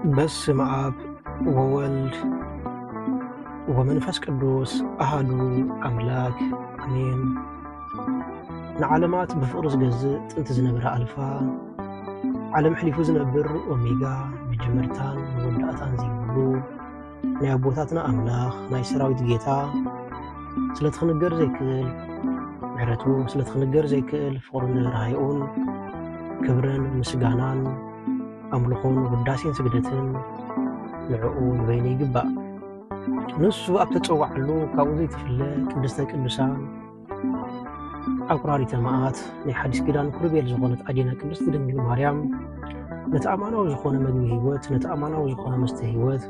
በስመ አብ ወወልድ ወመንፈስ ቅዱስ አሐዱ አምላክ አሜን። ንዓለማት ብፍቅሪ ዝገዝእ ጥንቲ ዝነበረ አልፋ ዓለም ሕሊፉ ዝነብር ኦሜጋ መጀመርታን መወዳእታን ዘይብሉ ናይ አቦታትና አምላኽ ናይ ሰራዊት ጌታ ስለትኽንገር ዘይክእል ምሕረቱ ስለትኽንገር ዘይክእል ፍቅርን ርህራሄኡን ክብርን ምስጋናን አምልኾን ውዳሴን ስግደትን ንዕኡ ንበይኑ ይግባእ። ንሱ ኣብ ተፀዋዕሉ ካብኡ ዘይትፍለ ቅድስተ ቅዱሳን አቁራሪተ መዓት ናይ ሓዲስ ኪዳን ኩርቤል ዝኾነት ኣዴና ቅድስቲ ድንግል ማርያም ነቲ ኣማናዊ ዝኾነ ምግቢ ህይወት ነቲ ኣማናዊ ዝኾነ መስተ ህይወት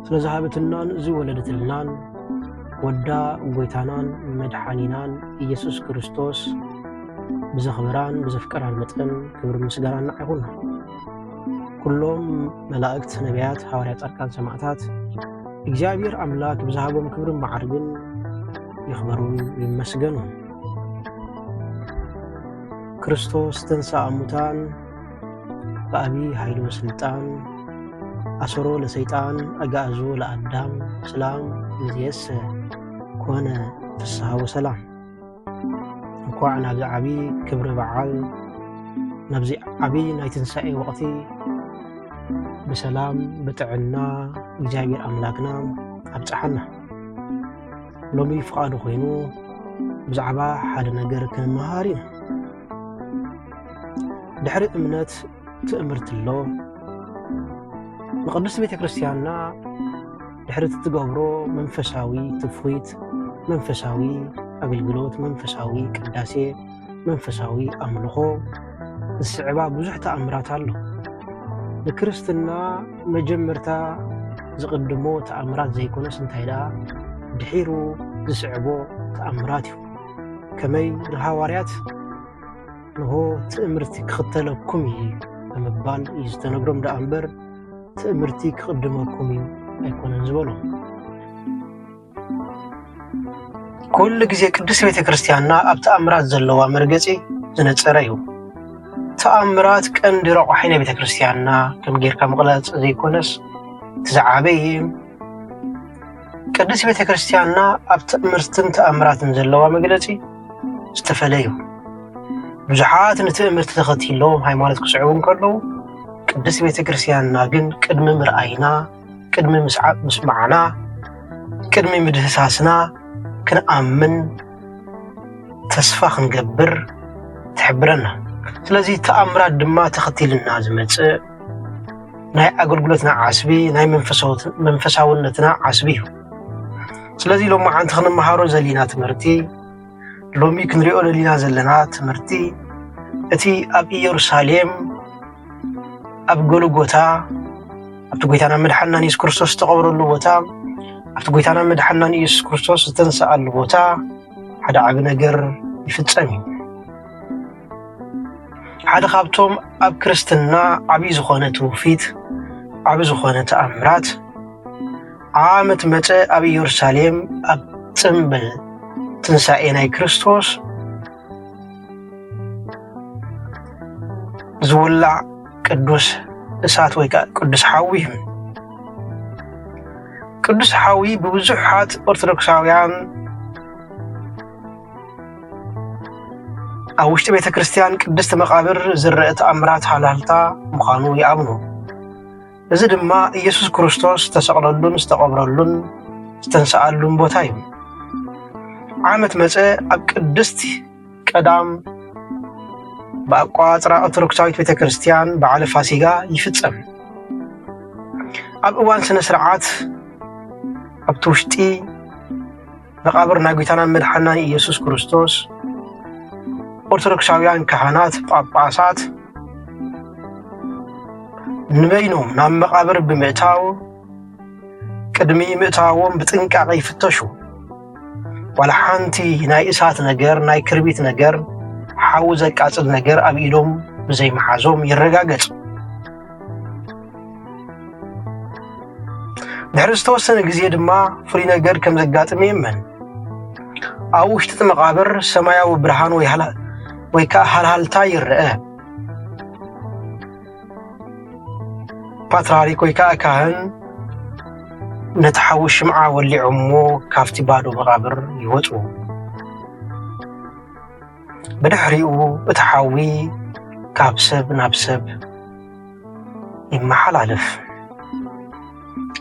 ስለዝሃበትናን ዝወለደትልናን ወዳ ጎይታናን መድሓኒናን ኢየሱስ ክርስቶስ ብዘኽብራን ብዘፍቀራን መጠን ክብሪ ምስጋና ይኹን። ኩሎም መላእክት ነቢያት ሐዋርያት ጻድቃን ሰማዕታት እግዚአብሔር አምላክ ብዝሃቦም ክብርን ማዕርግን ይኽበሩን ይመስገኑ። ክርስቶስ ተንሥአ እሙታን በአቢይ ኃይሉ ወስልጣን አሰሮ ለሰይጣን አጋዕዞ ለአዳም ሰላም እምይእዜሰ ኮነ ፍስሐ ወሰላም። እንኳዕ ናብዚ ዓብይ ክብሪ በዓል ናብዚ ዓብይ ናይ ትንሣኤ ወቕቲ በሰላም በጥዕና እግዚአብሔር አምላክና አብጽሐና። ሎሚ ፍቃዱ ኮይኑ ብዛዕባ ሓደ ነገር ክንመሃር ኢና። ድሕሪ እምነት ትእምርት ኣሎ ንቅድስቲ ቤተ ክርስቲያንና ድሕሪ ትገብሮ መንፈሳዊ ትፍዊት መንፈሳዊ አገልግሎት መንፈሳዊ ቅዳሴ መንፈሳዊ አምልኾ ዝስዕባ ብዙሕ ተአምራት ኣሎ። ንክርስትና መጀመርታ ዝቅድሞ ተአምራት ዘይኮነስ እንታይ ደኣ ድሒሩ ዝስዕቦ ተአምራት እዩ። ከመይ ንሃዋርያት ንሆ ትእምርቲ ክኽተለኩም እዩ ብምባል እዩ ዝተነግሮም ደኣ እምበር ትእምርቲ ክቅድመኩም እዩ ኣይኮነን ዝበሎም። ኩሉ ግዜ ቅድስቲ ቤተ ክርስቲያንና ኣብ ተአምራት ዘለዋ መርገፂ ዝነፀረ እዩ። ተአምራት ቀንዲ ረቑሒ ናይ ቤተ ክርስቲያንና ከም ጌርካ መቕላፅ ዘይኮነስ ትዝዓበየ ቅድስቲ ቤተ ክርስቲያንና ኣብ ትእምርትን ተአምራትን ዘለዋ መግለፂ ዝተፈለዩ ብዙሓት ንትእምርቲ ተኸቲሎም ሃይማኖት ክስዕቡ እንከለዉ ቅድስቲ ቤተ ክርስቲያንና ግን ቅድሚ ምርኣይና ቅድሚ ምስማዕና ቅድሚ ምድህሳስና ክንኣምን ተስፋ ክንገብር ትሕብረና። ስለዚ ተአምራት ድማ ተኸቲልና ዝመጽእ ናይ አገልግሎትና ዓስቢ ናይ መንፈሳውነትና ዓስቢ እዩ። ስለዚ ሎሚ ሓንቲ ክንመሃሮ ዘሊና ትምህርቲ ሎሚ ክንሪኦ ዘሊና ዘለና ትምህርቲ እቲ ኣብ ኢየሩሳሌም ኣብ ጎልጎታ ኣብቲ ጎይታና መድሓኒና ኢየሱስ ክርስቶስ ዝተቐብረሉ ቦታ ኣብቲ ጎይታና መድሓኒና ኢየሱስ ክርስቶስ ዝተንስኣሉ ቦታ ሓደ ዓቢ ነገር ይፍጸም እዩ። ሓደ ካብቶም ኣብ ክርስትና ዓብይ ዝኾነ ትውፊት ዓብይ ዝኾነ ተአምራት ዓመት መፀ ኣብ ኢየሩሳሌም ኣብ ጽምብል ትንሣኤ ናይ ክርስቶስ ዝውላዕ ቅዱስ እሳት ወይ ከዓ ቅዱስ ሓዊ እዩ። ቅዱስ ሓዊ ብብዙሓት ኦርቶዶክሳውያን ኣብ ውሽጢ ቤተ ክርስቲያን ቅድስቲ መቃብር ዝረአ ተአምራት ሃልሃልታ ምዃኑ ይኣምኑ። እዚ ድማ ኢየሱስ ክርስቶስ ዝተሰቕለሉን ዝተቐብረሉን ዝተንስኣሉን ቦታ እዩ። ዓመት መፀ ኣብ ቅድስቲ ቀዳም ብኣቋፅራ ኦርቶዶክሳዊት ቤተ ክርስቲያን በዓለ ፋሲጋ ይፍጸም። ኣብ እዋን ስነ ስርዓት ኣብቲ ውሽጢ መቃብር ናይ ጎይታናን መድሓኒናን ኢየሱስ ክርስቶስ ኦርቶዶክሳውያን ካህናት ጳጳሳት ንበይኖም ናብ መቃብር ብምእታው ቅድሚ ምእታዎም ብጥንቃቐ ይፍተሹ። ዋላ ሓንቲ ናይ እሳት ነገር ናይ ክርቢት ነገር ሓዊ ዘቃፅል ነገር ኣብ ኢዶም ብዘይመሓዞም ይረጋገጽ። ድሕሪ ዝተወሰነ ግዜ ድማ ፍሉይ ነገር ከም ዘጋጥም የመን። ኣብ ውሽጢ እቲ መቃብር ሰማያዊ ብርሃን ወይ ከዓ ሃልሃልታ ይርአ። ፓትርያርክ ወይ ከዓ ካህን ነቲ ሓዊ ሽምዓ ወሊዖሞ ካብቲ ባዶ መቓብር ይወፁ። ብድሕሪኡ እቲ ሓዊ ካብ ሰብ ናብ ሰብ ይመሓላለፍ።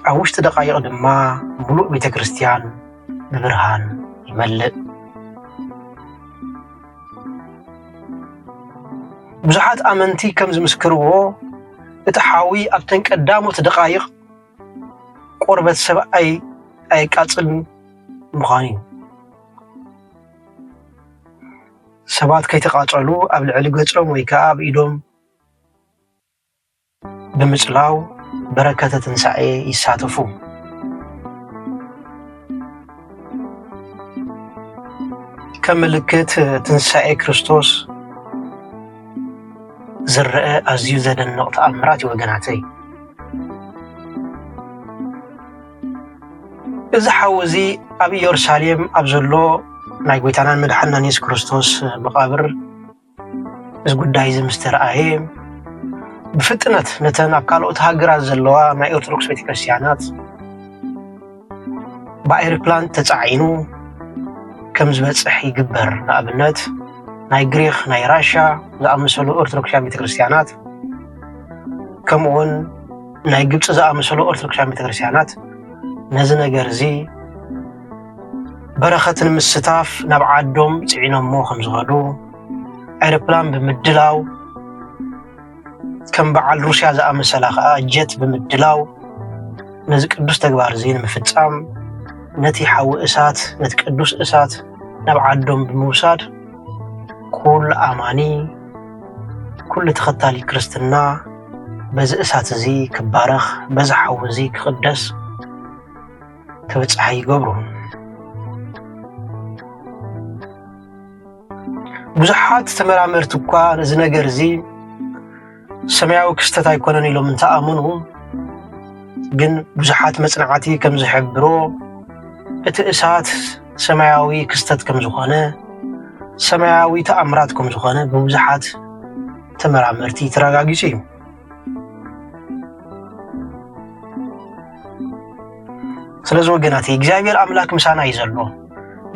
ኣብ ውሽጢ ደቃይቕ ድማ ሙሉእ ቤተ ክርስቲያን ብብርሃን ይመልእ። ብዙሓት ኣመንቲ ከም ዝምስክርዎ እቲ ሓዊ ኣብተን ቀዳሞት ደቃይቕ ቆርበት ሰብ ኣይቃፅል ምዃኑ እዩ። ሰባት ከይተቃፀሉ ኣብ ልዕሊ ገጾም ወይ ከዓ ኣብ ኢዶም ብምጽላው በረከተ ትንሣኤ ይሳተፉ። ከም ምልክት ትንሣኤ ክርስቶስ ዝርአ ኣዝዩ ዘደንቕ ተኣምራት እዩ ወገናተይ። እዚ ሓዊ እዚ ኣብ ኢየሩሳሌም ኣብ ዘሎ ናይ ጎይታናን መድሓኒትናን ኢየሱስ ክርስቶስ መቃብር እዚ ጉዳይ እዚ ምስ ተረኣየ ብፍጥነት ነተን ኣብ ካልኦት ሃገራት ዘለዋ ናይ ኦርቶዶክስ ቤተክርስትያናት ብኣይሮፕላን ተፃዒኑ ከም ዝበፅሕ ይግበር። ንኣብነት ናይ ግሪክ ናይ ራሻ ዝኣመሰሉ ኦርቶዶክሳውያን ቤተክርስትያናት ከምኡውን ናይ ግብፂ ዝኣመሰሉ ኦርቶዶክሳውያን ቤተክርስትያናት ነዚ ነገር እዚ በረኸትን ምስታፍ ናብ ዓዶም ፅዒኖሞ ከም ዝኸዱ ኣይሮፕላን ብምድላው ከም በዓል ሩስያ ዝኣመሰላ ከዓ ጀት ብምድላው ነዚ ቅዱስ ተግባር እዚ ንምፍፃም ነቲ ሓዊ እሳት ነቲ ቅዱስ እሳት ናብ ዓዶም ብምውሳድ ኩሉ ኣማኒ ኩሉ ተኸታሊ ክርስትና በዚ እሳት እዚ ክባረኽ በዚ ሓዊ እዚ ክቅደስ ክብፅሕ ይገብሩ። ብዙሓት ተመራመርቲ እኳ ነዚ ነገር እዚ ሰማያዊ ክስተት ኣይኮነን ኢሎም እንተኣምኑ ግን ብዙሓት መጽናዕቲ ከም ዝሕብሮ እቲ እሳት ሰማያዊ ክስተት ከም ዝኾነ ሰማያዊ ተኣምራት ከም ዝኾነ ብብዙሓት ተመራመርቲ ተረጋጊጹ እዩ። ስለዚ ወገናት እግዚአብሔር ኣምላክ ምሳና እዩ ዘሎ።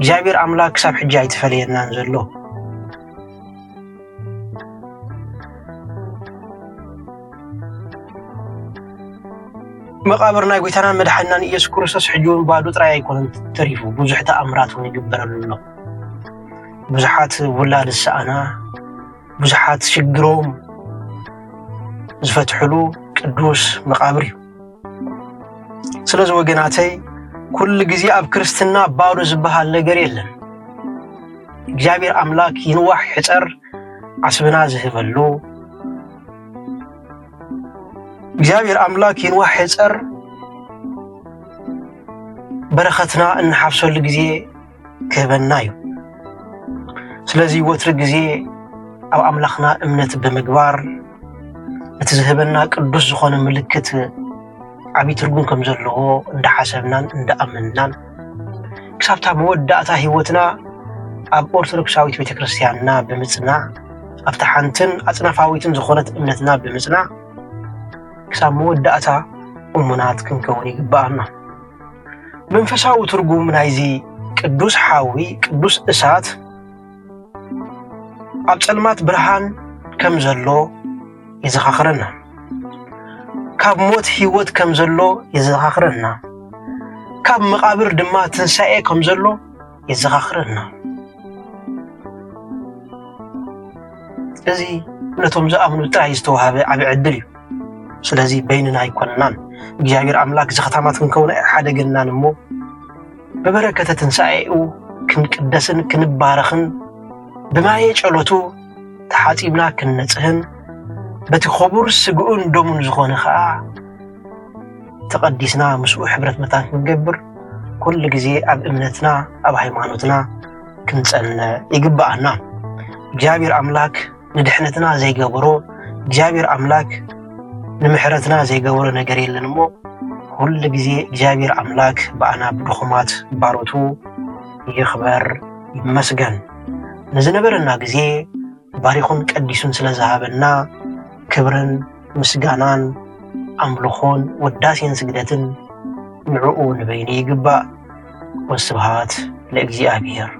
እግዚአብሔር ኣምላክ ክሳብ ሕጂ ኣይተፈለየናን ዘሎ። መቃብር ናይ ጎይታናን መድሓኒትናን ኢየሱስ ክርስቶስ ሕጂ እውን ባዶ ጥራይ ኣይኮነን ተሪፉ ብዙሕ ተኣምራት እውን ይግበረሉ ኣሎ። ብዙሓት ውላድ ዝሰኣና ብዙሓት ሽግሮም ዝፈትሕሉ ቅዱስ መቃብር እዩ። ስለዚ ወገናተይ ኩሉ ግዜ ኣብ ክርስትና ባዶ ዝበሃል ነገር የለን። እግዚአብሔር ኣምላክ ይንዋሕ ሕፀር ዓስብና ዝህበሉ እግዚአብሔር ኣምላክ ይንዋሕ ሕፀር በረኸትና እንሓፍሰሉ ግዜ ክህበና እዩ። ስለዚ ወትሪ ግዜ ኣብ ኣምላኽና እምነት ብምግባር እቲ ዝህበና ቅዱስ ዝኾነ ምልክት ዓብይ ትርጉም ከም ዘለዎ እንዳሓሰብናን እንዳኣመንናን ክሳብታ መወዳእታ ሂወትና ኣብ ኦርቶዶክሳዊት ቤተክርስትያንና ብምጽናዕ ኣብታ ሓንትን ኣጽናፋዊትን ዝኾነት እምነትና ብምጽናዕ ክሳብ መወዳእታ እሙናት ክንከውን ይግባአና። መንፈሳዊ ትርጉም ናይዚ ቅዱስ ሓዊ ቅዱስ እሳት ኣብ ጸልማት ብርሃን ከም ዘሎ ይዘኻኽረና። ካብ ሞት ሂወት ከም ዘሎ ይዘኻኽረና። ካብ መቃብር ድማ ትንሣኤ ከም ዘሎ ይዘኻኽረና። እዚ ነቶም ዝኣምኑ ጥራይ ዝተዋሃበ ዓብይ ዕድል እዩ። ስለዚ በይንና ኣይኮነናን እግዚአብሔር ኣምላክ ዝኸታማት ክንከውን ሓደገናን እሞ በበረከተ ትንሣኤኡ ክንቅደስን ክንባረኽን ብማየ ጨሎቱ ተሓፂብና ክንነጽህን በቲ ኽቡር ስግኡን ደሙን ዝኾነ ከዓ ተቐዲስና ምስኡ ሕብረት መታን ክንገብር ኩሉ ግዜ ኣብ እምነትና ኣብ ሃይማኖትና ክንጸንዕ ይግባአና። እግዚአብሔር ኣምላክ ንድሕነትና ዘይገበሮ እግዚአብሔር ኣምላክ ንምሕረትና ዘይገበሮ ነገር የለን እሞ ኩሉ ግዜ እግዚአብሔር ኣምላክ በኣና ብድኹማት ባሮቱ ይኽበር ይመስገን። ንዝነበረና ግዜ ባሪኹን ቀዲሱን ስለ ዝሃበና ክብርን ምስጋናን ኣምልኾን ውዳሴን ስግደትን ንዕኡ ንበይኒ ይግባእ። ወስብሃት ለእግዚአብሔር።